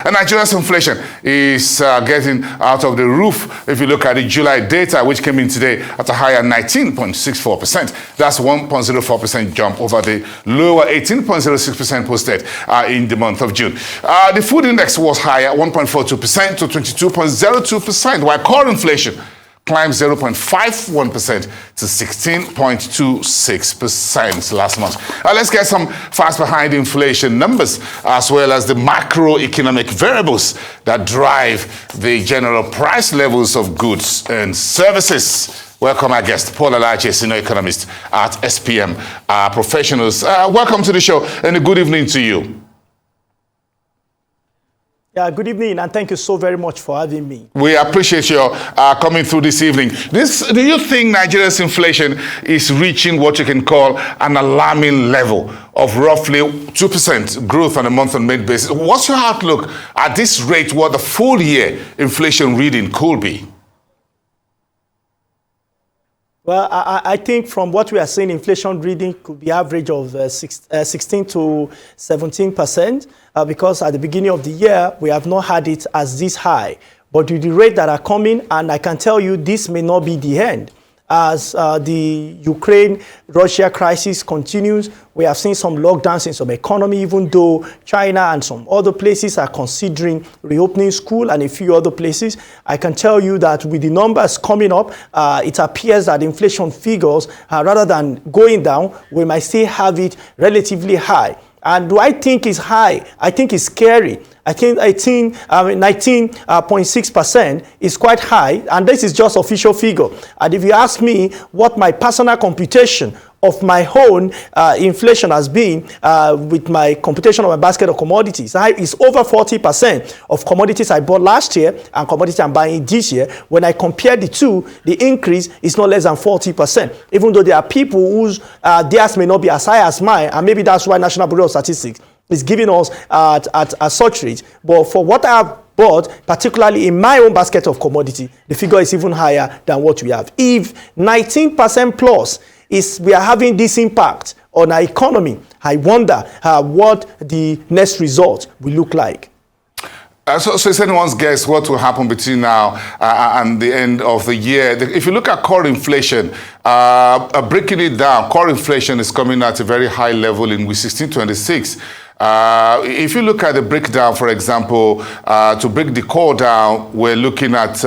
And Nigeria's inflation is getting out of the roof. If you look at the July data, which came in today at a higher 19.64%, that's 1.04% jump over the lower 18.06% posted in the month of June. The food index was higher, 1.42% to 22.02%, while core inflation climbed 0.51% to 16.26% last month. Let's get some facts behind inflation numbers, as well as the macroeconomic variables that drive the general price levels of goods and services. Welcome our guest, Paul Alaje, senior economist at SPM Professionals. Welcome to the show and a good evening to you. Yeah, good evening, and thank you so very much for having me. We appreciate your coming through this evening. Do you think Nigeria's inflation is reaching what you can call an alarming level of roughly 2% growth on a month-on-month basis? What's your outlook at this rate, what the full year inflation reading could be? Well, I think from what we are seeing, inflation reading could be average of 16 to 17%, because at the beginning of the year, we have not had it as this high. But with the rate that are coming, and I can tell you this may not be the end. As the Ukraine-Russia crisis continues, we have seen some lockdowns in some economy, even though China and some other places are considering reopening school and a few other places. I can tell you that with the numbers coming up, it appears that inflation figures, rather than going down, we might still have it relatively high. And do I think it's high? I think it's scary. I think 19.6% is quite high, and this is just official figure. And if you ask me what my personal computation of my own inflation has been with my computation of my basket of commodities, it's over 40% of commodities I bought last year and commodities I'm buying this year. When I compare the two, the increase is not less than 40%, even though there are people whose theirs may not be as high as mine, and maybe that's why National Bureau of Statistics is giving us at such rate. But for what I have bought, particularly in my own basket of commodity, the figure is even higher than what we have. If 19% plus we are having this impact on our economy, I wonder what the next result will look like. So is anyone's guess what will happen between now and the end of the year? If you look at core inflation, breaking it down, core inflation is coming at a very high level in 1626. If you look at the breakdown, for example, to break the core down, we're looking at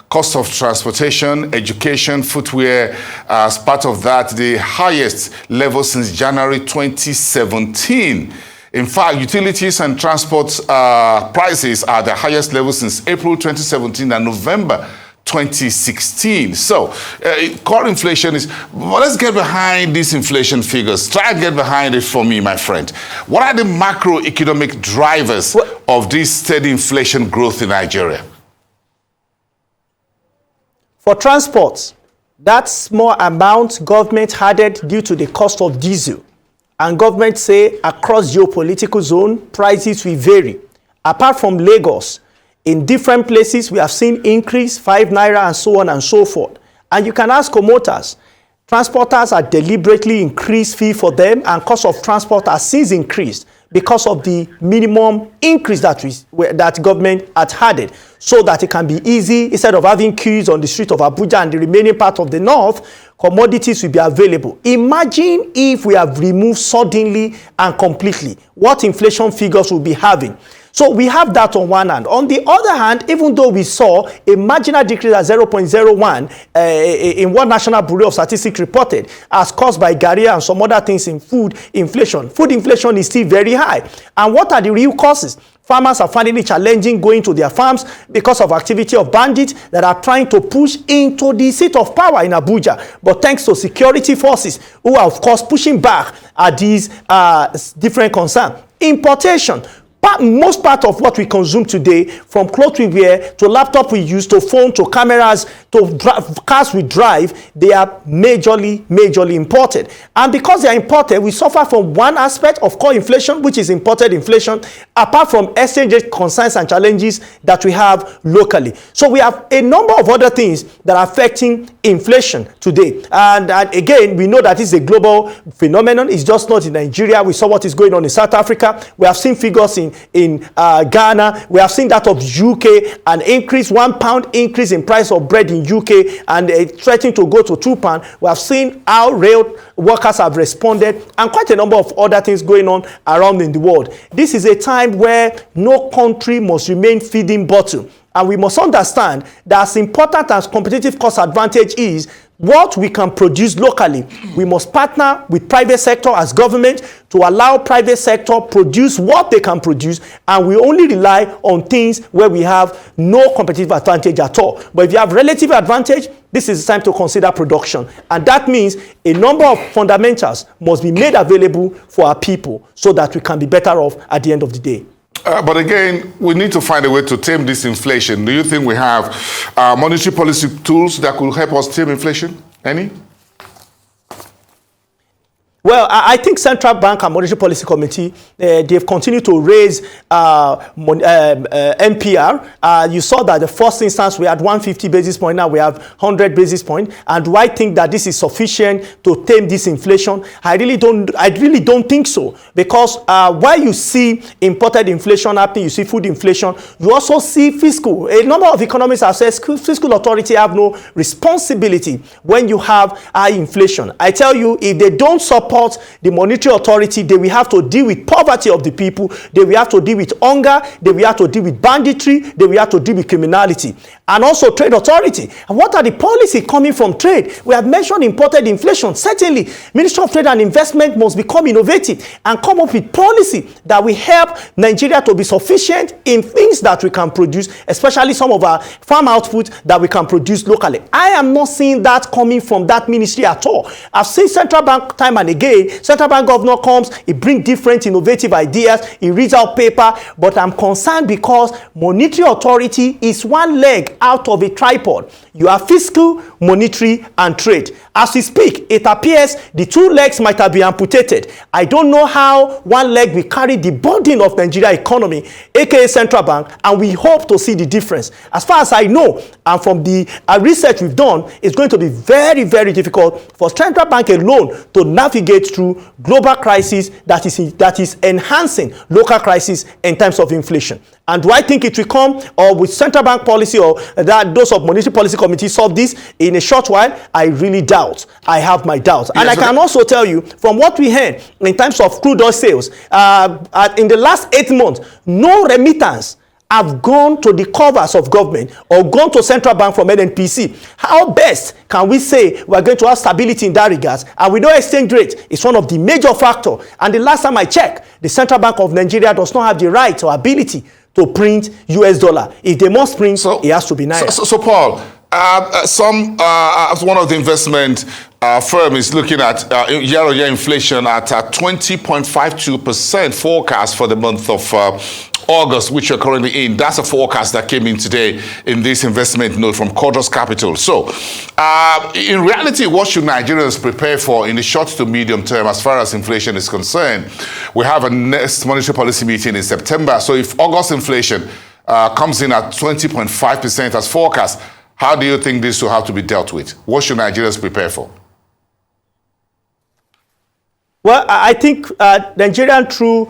cost of transportation, education, footwear. As part of that, the highest level since January 2017. In fact, utilities and transport prices are the highest level since April 2017 and November 2016. So, core inflation is, well, let's get behind these inflation figures. Try and get behind it for me, my friend. What are the macroeconomic drivers of this steady inflation growth in Nigeria? For transport, that small amount government added due to the cost of diesel. And government say across geopolitical zone, prices will vary. Apart from Lagos, in different places, we have seen increase, 5 naira and so on and so forth. And you can ask promoters, transporters are deliberately increased fee for them, and cost of transport has since increased because of the minimum increase that government had added, so that it can be easy. Instead of having queues on the street of Abuja and the remaining part of the north, commodities will be available. Imagine if we have removed suddenly and completely what inflation figures will be having. So we have that on one hand. On the other hand, even though we saw a marginal decrease at 0.01 in what National Bureau of Statistics reported as caused by Garia and some other things in food inflation. Food inflation is still very high. And what are the real causes? Farmers are finding it challenging going to their farms because of activity of bandits that are trying to push into the seat of power in Abuja. But thanks to security forces who are, of course, pushing back at these different concerns. Importation. Most part of what we consume today, from clothes we wear, to laptop we use, to phone, to cameras, to cars we drive, they are majorly imported. And because they are imported, we suffer from one aspect of core inflation, which is imported inflation, apart from exchange rate concerns and challenges that we have locally. So we have a number of other things that are affecting inflation today. And again, we know that it's a global phenomenon. It's just not in Nigeria. We saw what is going on in South Africa. We have seen figures in Ghana. We have seen that of UK, an increase, £1 increase in price of bread in UK, and threatening to go to £2. We have seen how rail workers have responded, and quite a number of other things going on around in the world. This is a time where no country must remain feeding bottle. And we must understand that as important as competitive cost advantage is, what we can produce locally, we must partner with private sector as government to allow private sector produce what they can produce, and we only rely on things where we have no competitive advantage at all. But if you have relative advantage, this is the time to consider production. And that means a number of fundamentals must be made available for our people so that we can be better off at the end of the day. But again, we need to find a way to tame this inflation. Do you think we have monetary policy tools that could help us tame inflation? Any? Well, I think Central Bank and Monetary Policy Committee, they've continued to raise MPR. You saw that the first instance we had 150 basis point, now we have 100 basis point. And do I think that this is sufficient to tame this inflation? I really don't think so. Because while you see imported inflation happening, you see food inflation, you also see fiscal. A number of economists have said fiscal authority have no responsibility when you have high inflation. I tell you, if they don't support the monetary authority, they will have to deal with poverty of the people, they will have to deal with hunger, they will have to deal with banditry, they will have to deal with criminality, and also trade authority. And what are the policy coming from trade? We have mentioned imported inflation. Certainly, Ministry of Trade and Investment must become innovative and come up with policy that will help Nigeria to be sufficient in things that we can produce, especially some of our farm output that we can produce locally. I am not seeing that coming from that ministry at all. I've seen Central Bank time and again. Central Bank governor comes, he brings different innovative ideas, he reads out paper, but I'm concerned because monetary authority is one leg out of a tripod. You have fiscal, monetary, and trade. As we speak, it appears the two legs might have been amputated. I don't know how one leg will carry the burden of Nigeria economy, aka Central Bank, and we hope to see the difference. As far as I know, and from the research we've done, it's going to be very, very difficult for Central Bank alone to navigate through global crisis that is enhancing local crisis in terms of inflation. And do I think it will come, or with Central Bank policy or that those of Monetary Policy Committee solve this in a short while? I really doubt. I have my doubts. And I can also tell you, from what we heard in terms of crude oil sales, in the last 8 months, no remittance have gone to the covers of government or gone to Central Bank from NNPC. How best can we say we're going to have stability in that regards? And we know exchange rate is one of the major factors. And the last time I checked, the Central Bank of Nigeria does not have the right or ability to print US dollar. If they must print, it has to be naira. So Paul, one of the investment firm is looking at year-on-year inflation at 20.52% forecast for the month of August, which you're currently in. That's a forecast that came in today in this investment note from Cordros Capital. So, in reality, what should Nigerians prepare for in the short to medium term as far as inflation is concerned? We have a next monetary policy meeting in September. So if August inflation comes in at 20.5% as forecast, how do you think this will have to be dealt with? What should Nigerians prepare for? Well, I think Nigerian, through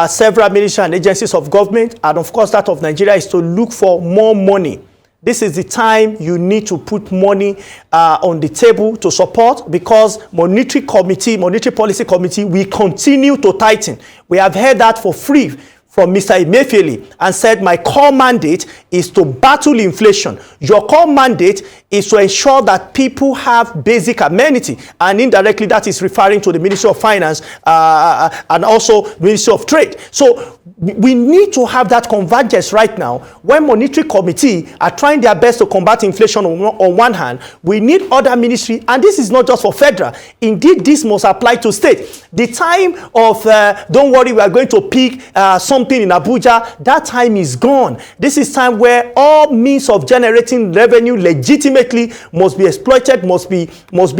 several ministries and agencies of government, and of course that of Nigeria, is to look for more money. This is the time you need to put money on the table to support, because Monetary Policy Committee will continue to tighten. We have heard that for free from Mr. Emefiele and said, my core mandate is to battle inflation. Your core mandate is to ensure that people have basic amenity. And indirectly, that is referring to the Ministry of Finance and also Ministry of Trade. So we need to have that convergence right now. When Monetary Committee are trying their best to combat inflation on one hand, we need other ministry, and this is not just for federal. Indeed, this must apply to state. The time of, don't worry, we are going to pick something in Abuja, that time is gone. This is time where all means of generating revenue legitimately must be exploited, must be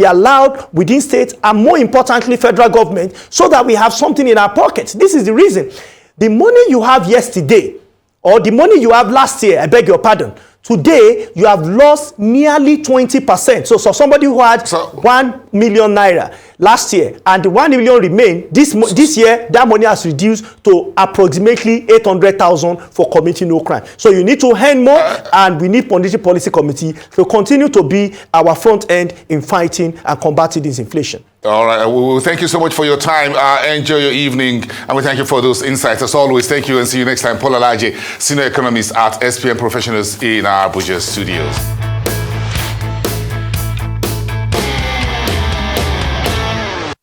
allowed within states, and more importantly, federal government, so that we have something in our pockets. This is the reason. The money you have yesterday, or the money you have last year, I beg your pardon, Today, you have lost nearly 20%. So somebody who had 1 million naira last year and the 1 million remain, this year, that money has reduced to approximately 800,000 for committing no crime. So you need to earn more, and we need Monetary Policy Committee to continue to be our front end in fighting and combating this inflation. All right. Well, thank you so much for your time. Enjoy your evening, and we thank you for those insights. As always, thank you, and see you next time. Paul Alaje, Senior Economist at SPM Professionals in our Abuja studios.